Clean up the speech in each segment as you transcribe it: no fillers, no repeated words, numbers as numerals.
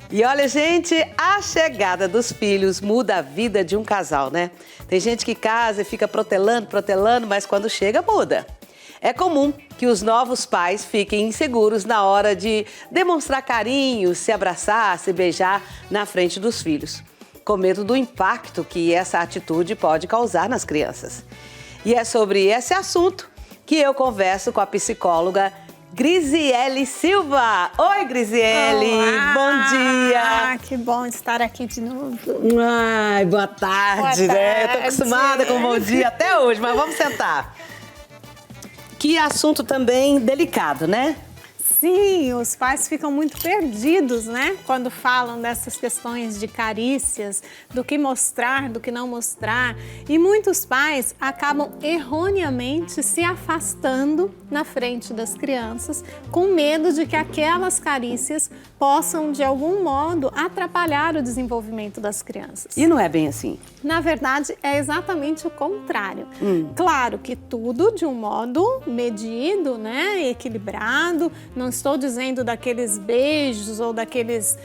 E olha, gente, a chegada dos filhos muda a vida de um casal, né? Tem gente que casa e fica protelando, mas quando chega, muda. É comum que os novos pais fiquem inseguros na hora de demonstrar carinho, se abraçar, se beijar na frente dos filhos, com medo do impacto que essa atitude pode causar nas crianças. E é sobre esse assunto que eu converso com a psicóloga Grisiele Silva. Oi, Grisiele! Olá. Bom dia! Que bom estar aqui de novo. Ai, boa tarde, né? Eu tô acostumada com bom dia até hoje, mas vamos sentar. Que assunto também delicado, né? Sim, os pais ficam muito perdidos, né? Quando falam dessas questões de carícias, do que mostrar, do que não mostrar. E muitos pais acabam erroneamente se afastando na frente das crianças, com medo de que aquelas carícias possam, de algum modo, atrapalhar o desenvolvimento das crianças. E não é bem assim? Na verdade, é exatamente o contrário. Claro que tudo de um modo medido, né? Equilibrado. Não estou dizendo daqueles beijos ou daqueles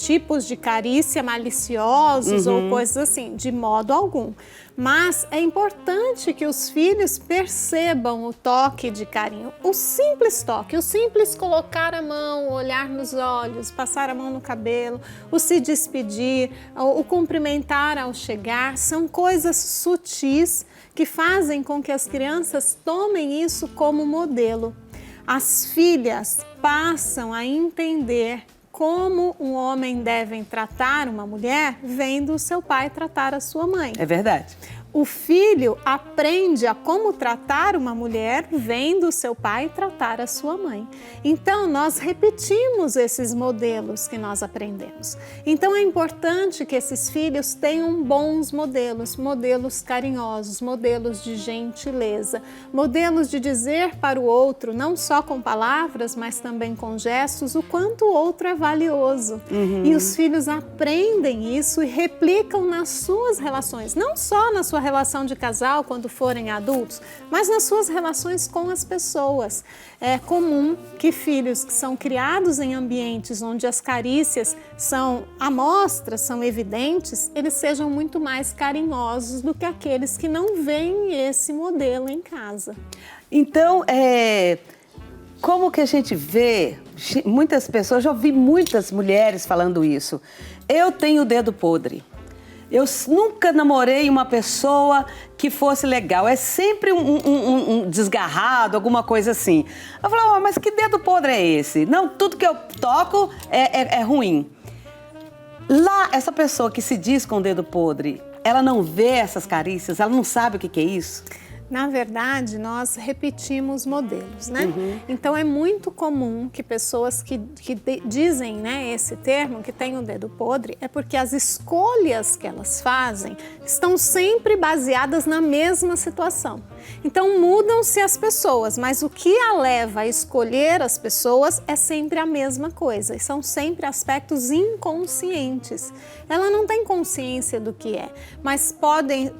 tipos de carícia maliciosos ou coisas assim, de modo algum. Mas é importante que os filhos percebam o toque de carinho, o simples toque, o simples colocar a mão, olhar nos olhos, passar a mão no cabelo, o se despedir, o cumprimentar ao chegar, são coisas sutis que fazem com que as crianças tomem isso como modelo. As filhas passam a entender como um homem deve tratar uma mulher vendo o seu pai tratar a sua mãe. É verdade. O filho aprende a como tratar uma mulher vendo o seu pai tratar a sua mãe. Então, nós repetimos esses modelos que nós aprendemos. Então, é importante que esses filhos tenham bons modelos, modelos carinhosos, modelos de gentileza, modelos de dizer para o outro, não só com palavras, mas também com gestos, o quanto o outro é valioso. E os filhos aprendem isso e replicam nas suas relações, não só na sua relação de casal quando forem adultos, mas nas suas relações com as pessoas. É comum que filhos que são criados em ambientes onde as carícias são à mostra, são evidentes, eles sejam muito mais carinhosos do que aqueles que não veem esse modelo em casa. Então, como que a gente vê, muitas pessoas, já ouvi muitas mulheres falando isso, eu tenho o dedo podre. Eu nunca namorei uma pessoa que fosse legal, é sempre um desgarrado, alguma coisa assim. Eu falei, mas que dedo podre é esse? Não, tudo que eu toco é ruim. Lá, essa pessoa que se diz com o dedo podre, ela não vê essas carícias, ela não sabe o que é isso? Na verdade, nós repetimos modelos, né? Então, é muito comum que pessoas que dizem, né, esse termo, que tem o dedo podre, é porque as escolhas que elas fazem estão sempre baseadas na mesma situação. Então, mudam-se as pessoas, mas o que a leva a escolher as pessoas é sempre a mesma coisa. E são sempre aspectos inconscientes. Ela não tem consciência do que é, mas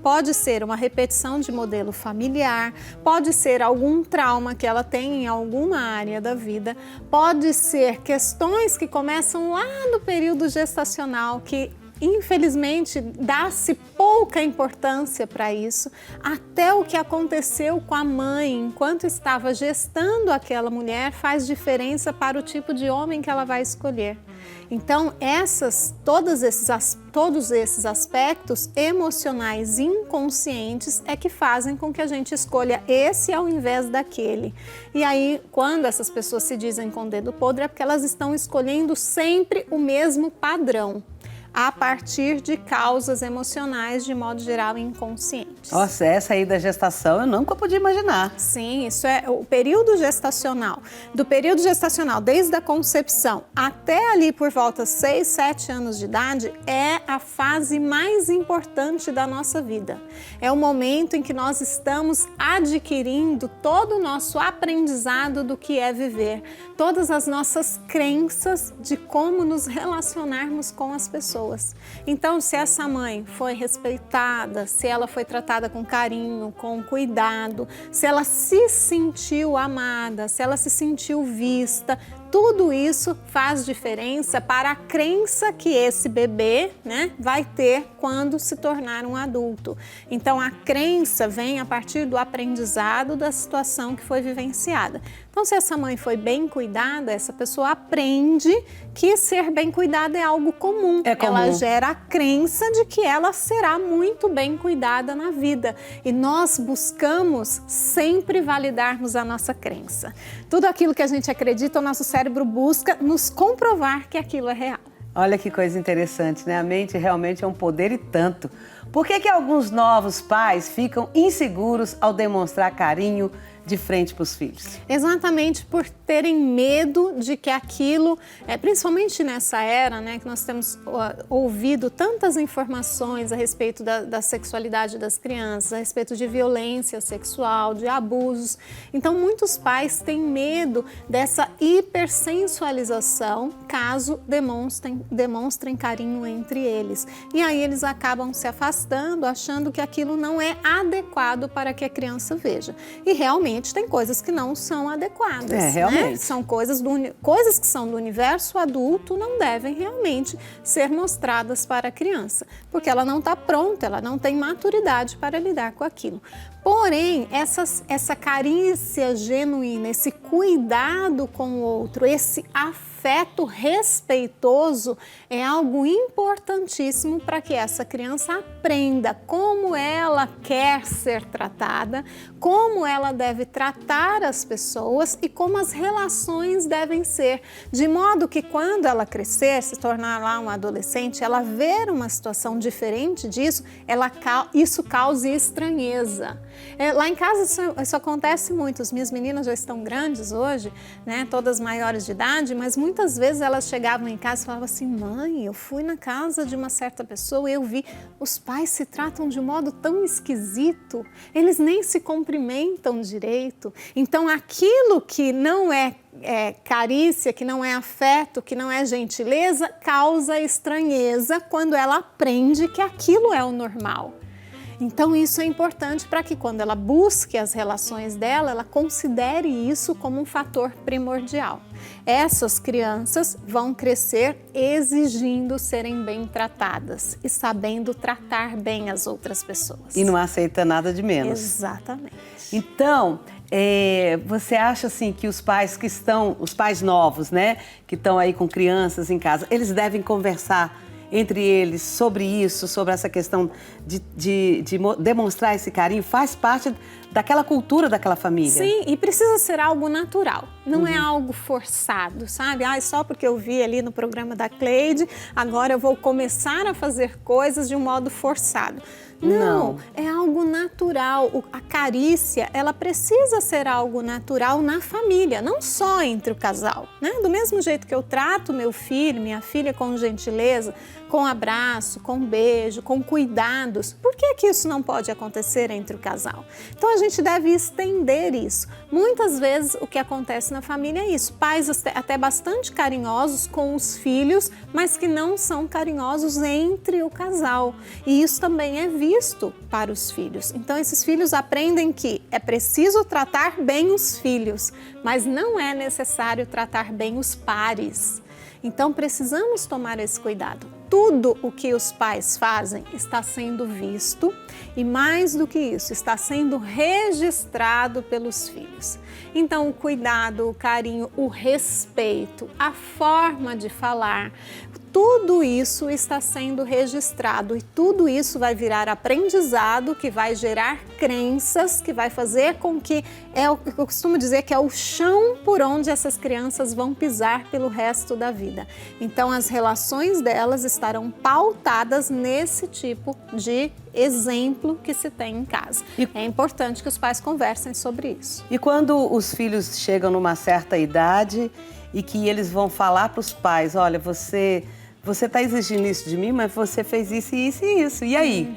pode ser uma repetição de modelo familiar, pode ser algum trauma que ela tem em alguma área da vida, pode ser questões que começam lá no período gestacional, que infelizmente dá-se pouca importância para isso, até o que aconteceu com a mãe enquanto estava gestando aquela mulher faz diferença para o tipo de homem que ela vai escolher. Então, todos esses aspectos emocionais inconscientes é que fazem com que a gente escolha esse ao invés daquele. E aí, quando essas pessoas se dizem com o dedo podre, é porque elas estão escolhendo sempre o mesmo padrão, a partir de causas emocionais, de modo geral, inconscientes. Nossa, essa aí da gestação eu nunca podia imaginar. Sim, isso é o período gestacional. Do período gestacional, desde a concepção até ali por volta 6, 7 anos de idade, é a fase mais importante da nossa vida. É o momento em que nós estamos adquirindo todo o nosso aprendizado do que é viver, todas as nossas crenças de como nos relacionarmos com as pessoas. Então, se essa mãe foi respeitada, se ela foi tratada com carinho, com cuidado, se ela se sentiu amada, se ela se sentiu vista, tudo isso faz diferença para a crença que esse bebê, né, vai ter quando se tornar um adulto. Então, a crença vem a partir do aprendizado da situação que foi vivenciada. Então, se essa mãe foi bem cuidada, essa pessoa aprende que ser bem cuidada é algo comum. Ela gera a crença de que ela será muito bem cuidada na vida. E nós buscamos sempre validarmos a nossa crença. Tudo aquilo que a gente acredita, o nosso cérebro busca nos comprovar que aquilo é real. Olha que coisa interessante, né? A mente realmente é um poder e tanto. Por que alguns novos pais ficam inseguros ao demonstrar carinho de frente para os filhos? Exatamente por terem medo de que aquilo, principalmente nessa era, né, que nós temos ouvido tantas informações a respeito da sexualidade das crianças, a respeito de violência sexual, de abusos. Então, muitos pais têm medo dessa hipersensualização caso demonstrem carinho entre eles. E aí eles acabam se afastando, achando que aquilo não é adequado para que a criança veja. E realmente tem coisas que não são adequadas. Realmente. Né? São coisas que são do universo adulto não devem realmente ser mostradas para a criança, porque ela não está pronta, ela não tem maturidade para lidar com aquilo. Porém, essa carícia genuína, esse cuidado com o outro, esse afeto respeitoso é algo importantíssimo para que essa criança aprenda como ela quer ser tratada, como ela deve tratar as pessoas e como as relações devem ser, de modo que quando ela crescer, se tornar lá um adolescente, ela ver uma situação diferente disso, isso cause estranheza. Lá em casa isso acontece muito, as minhas meninas já estão grandes hoje, né, todas maiores de idade, mas muitas vezes elas chegavam em casa e falavam assim: mãe, eu fui na casa de uma certa pessoa e eu vi, os pais se tratam de um modo tão esquisito, eles nem se cumprimentam direito. Então aquilo que não é carícia, que não é afeto, que não é gentileza, causa estranheza quando ela aprende que aquilo é o normal. Então isso é importante para que quando ela busque as relações dela, ela considere isso como um fator primordial. Essas crianças vão crescer exigindo serem bem tratadas e sabendo tratar bem as outras pessoas. E não aceita nada de menos. Exatamente. Então, você acha assim que os pais novos, né, que estão aí com crianças em casa, eles devem conversar entre eles sobre isso, sobre essa questão de demonstrar esse carinho? Faz parte daquela cultura daquela família. Sim, e precisa ser algo natural, não é algo forçado, sabe? Só porque eu vi ali no programa da Cleide, agora eu vou começar a fazer coisas de um modo forçado. Não, é algo natural. A carícia, ela precisa ser algo natural na família, não só entre o casal, né? Do mesmo jeito que eu trato meu filho, minha filha com gentileza, com abraço, com beijo, com cuidados, por que isso não pode acontecer entre o casal? Então a gente deve estender isso. Muitas vezes o que acontece na família é isso, pais até bastante carinhosos com os filhos, mas que não são carinhosos entre o casal. E isso também é visto para os filhos. Então esses filhos aprendem que é preciso tratar bem os filhos, mas não é necessário tratar bem os pares. Então precisamos tomar esse cuidado. Tudo o que os pais fazem está sendo visto e, mais do que isso, está sendo registrado pelos filhos. Então o cuidado, o carinho, o respeito, a forma de falar, tudo isso está sendo registrado e tudo isso vai virar aprendizado, que vai gerar crenças, que vai fazer com que, eu costumo dizer que é o chão por onde essas crianças vão pisar pelo resto da vida. Então as relações delas estarão pautadas nesse tipo de exemplo que se tem em casa. É importante que os pais conversem sobre isso. E quando os filhos chegam numa certa idade e que eles vão falar para os pais: olha, você está exigindo isso de mim, mas você fez isso e isso e isso. E aí?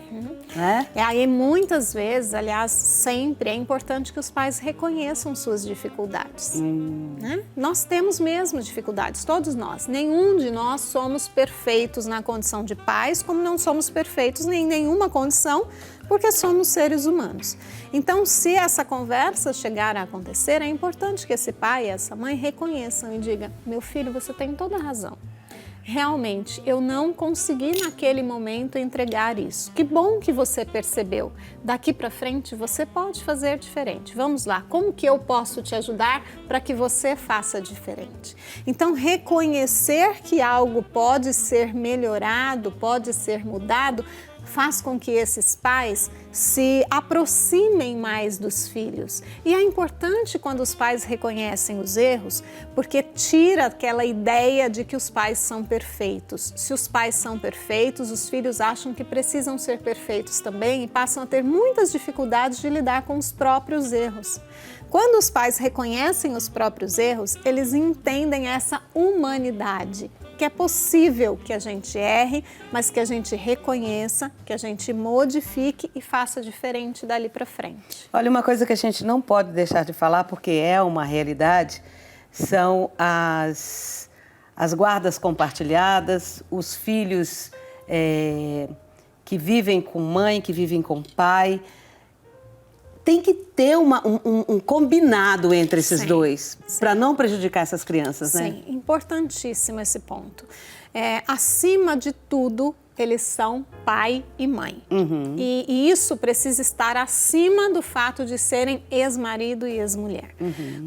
Aí muitas vezes, aliás, sempre é importante que os pais reconheçam suas dificuldades. Né? Nós temos mesmo dificuldades, todos nós. Nenhum de nós somos perfeitos na condição de pais, como não somos perfeitos em nenhuma condição porque somos seres humanos. Então, se essa conversa chegar a acontecer, é importante que esse pai e essa mãe reconheçam e digam: meu filho, você tem toda a razão. Realmente, eu não consegui naquele momento entregar isso. Que bom que você percebeu. Daqui para frente você pode fazer diferente. Vamos lá, como que eu posso te ajudar para que você faça diferente? Então, reconhecer que algo pode ser melhorado, pode ser mudado, faz com que esses pais se aproximem mais dos filhos. E é importante quando os pais reconhecem os erros, porque tira aquela ideia de que os pais são perfeitos. Se os pais são perfeitos, os filhos acham que precisam ser perfeitos também e passam a ter muitas dificuldades de lidar com os próprios erros. Quando os pais reconhecem os próprios erros, eles entendem essa humanidade, que é possível que a gente erre, mas que a gente reconheça, que a gente modifique e faça diferente dali para frente. Olha, uma coisa que a gente não pode deixar de falar, porque é uma realidade, são as guardas compartilhadas, os filhos que vivem com mãe, que vivem com pai. Tem que ter um combinado entre esses dois, para não prejudicar essas crianças, né? Sim, importantíssimo esse ponto. Acima de tudo, eles são pai e mãe. E isso precisa estar acima do fato de serem ex-marido e ex-mulher.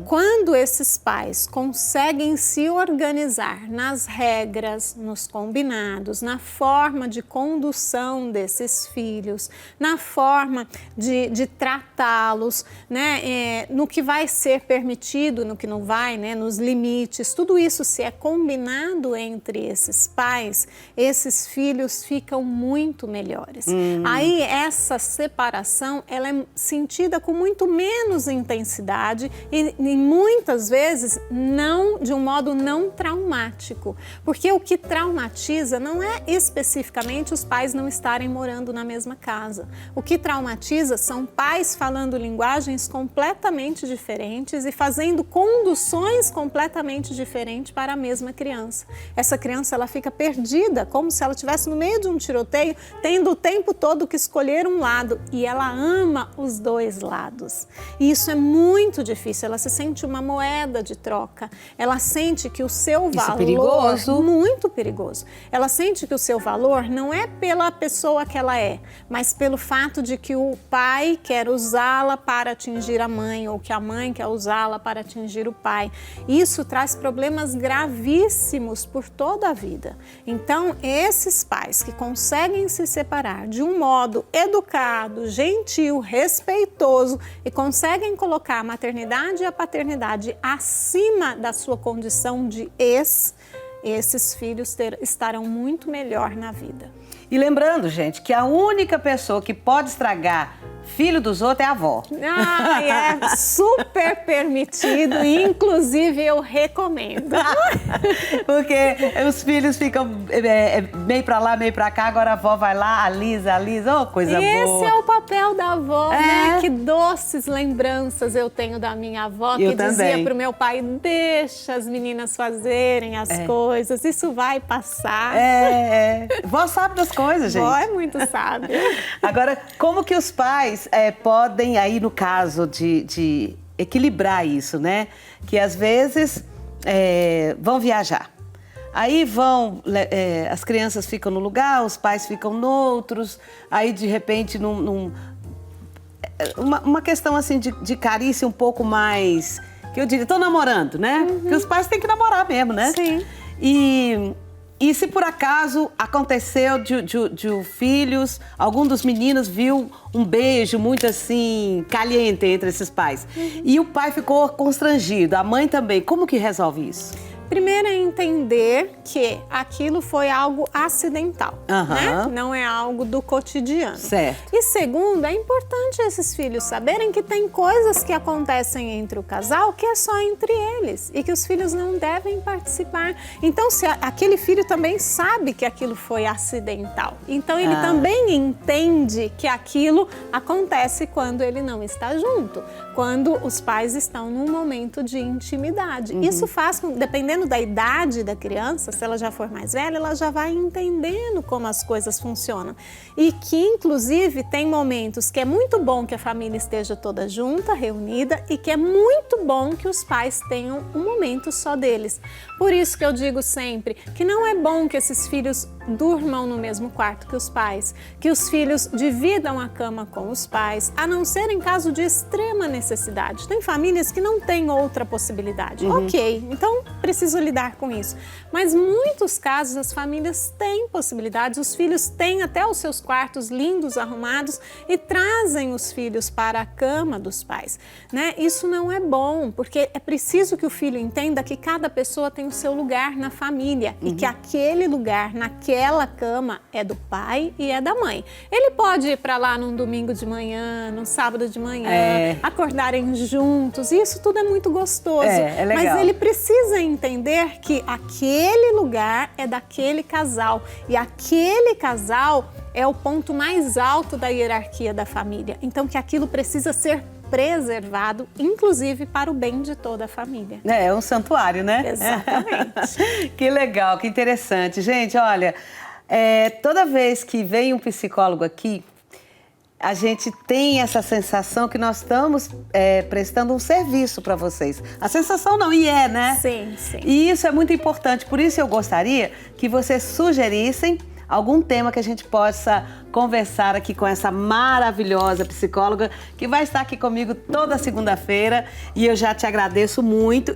Quando esses pais conseguem se organizar nas regras, nos combinados, na forma de condução desses filhos, na forma de tratá-los, né, no que vai ser permitido, no que não vai, né, nos limites, tudo isso se é combinado entre esses pais, esses filhos ficam muito melhores. Aí essa separação, ela é sentida com muito menos intensidade e muitas vezes não de um modo não traumático, porque o que traumatiza não é especificamente os pais não estarem morando na mesma casa. O que traumatiza são pais falando linguagens completamente diferentes e fazendo conduções completamente diferentes para a mesma criança. Essa criança, ela fica perdida, como se ela estivesse no meio de um tiroteio, tendo o tempo todo que escolher um lado, e ela ama os dois lados. E isso é muito difícil, ela se sente uma moeda de troca, ela sente que o seu valor... Isso é perigoso. Muito perigoso. Ela sente que o seu valor não é pela pessoa que ela é, mas pelo fato de que o pai quer usá-la para atingir a mãe, ou que a mãe quer usá-la para atingir o pai. Isso traz problemas gravíssimos por toda a vida. Então, esses pais que conseguem se separar de um modo educado, gentil, respeitoso e conseguem colocar a maternidade e a paternidade acima da sua condição de esses filhos estarão muito melhor na vida. E lembrando, gente, que a única pessoa que pode estragar filho dos outros é a avó. É super permitido, inclusive eu recomendo. Porque os filhos ficam meio pra lá, meio pra cá, agora a avó vai lá, alisa, oh, coisa boa. Esse é o papel da avó, né? Que doces lembranças eu tenho da minha avó, que dizia pro meu pai: deixa as meninas fazerem as coisas, isso vai passar. Vó sabe das coisas, gente. Vó é muito sábia. Agora, como que os pais podem, aí no caso de equilibrar isso, né? Que às vezes vão viajar. Aí as crianças ficam num lugar, os pais ficam noutros, aí de repente uma questão assim de carícia um pouco mais, que eu diria, tô namorando, né? Porque os pais têm que namorar mesmo, né? Sim. E se por acaso aconteceu de filhos, algum dos meninos viu um beijo muito assim, caliente entre esses pais, e o pai ficou constrangido, a mãe também, como que resolve isso? Primeiro é entender que aquilo foi algo acidental, né? Não é algo do cotidiano. Certo. E segundo, é importante esses filhos saberem que tem coisas que acontecem entre o casal que é só entre eles e que os filhos não devem participar. Então, se aquele filho também sabe que aquilo foi acidental, então ele também entende que aquilo acontece quando ele não está junto, quando os pais estão num momento de intimidade. Isso faz, dependendo dependendo da idade da criança, se ela já for mais velha, ela já vai entendendo como as coisas funcionam. E que, inclusive, tem momentos que é muito bom que a família esteja toda junta, reunida, e que é muito bom que os pais tenham um momento só deles. Por isso que eu digo sempre que não é bom que esses filhos durmam no mesmo quarto que os pais, que os filhos dividam a cama com os pais, a não ser em caso de extrema necessidade. Tem famílias que não têm outra possibilidade. Ok, então preciso lidar com isso. Mas muitos casos as famílias têm possibilidades, os filhos têm até os seus quartos lindos, arrumados e trazem os filhos para a cama dos pais, né? Isso não é bom, porque é preciso que o filho entenda que cada pessoa tem o seu lugar na família e que aquele lugar, naquela cama, é do pai e é da mãe. Ele pode ir para lá num domingo de manhã, num sábado de manhã, acordarem juntos, e isso tudo é muito gostoso. É legal. Mas ele precisa entender que aquele lugar é daquele casal e aquele casal é o ponto mais alto da hierarquia da família. Então que aquilo precisa ser preservado, inclusive para o bem de toda a família. É um santuário, né? Exatamente. Que legal, que interessante. Gente, olha, toda vez que vem um psicólogo aqui, a gente tem essa sensação que nós estamos prestando um serviço para vocês. A sensação não, né? Sim, sim. E isso é muito importante, por isso eu gostaria que vocês sugerissem algum tema que a gente possa conversar aqui com essa maravilhosa psicóloga que vai estar aqui comigo toda segunda-feira, e eu já te agradeço muito.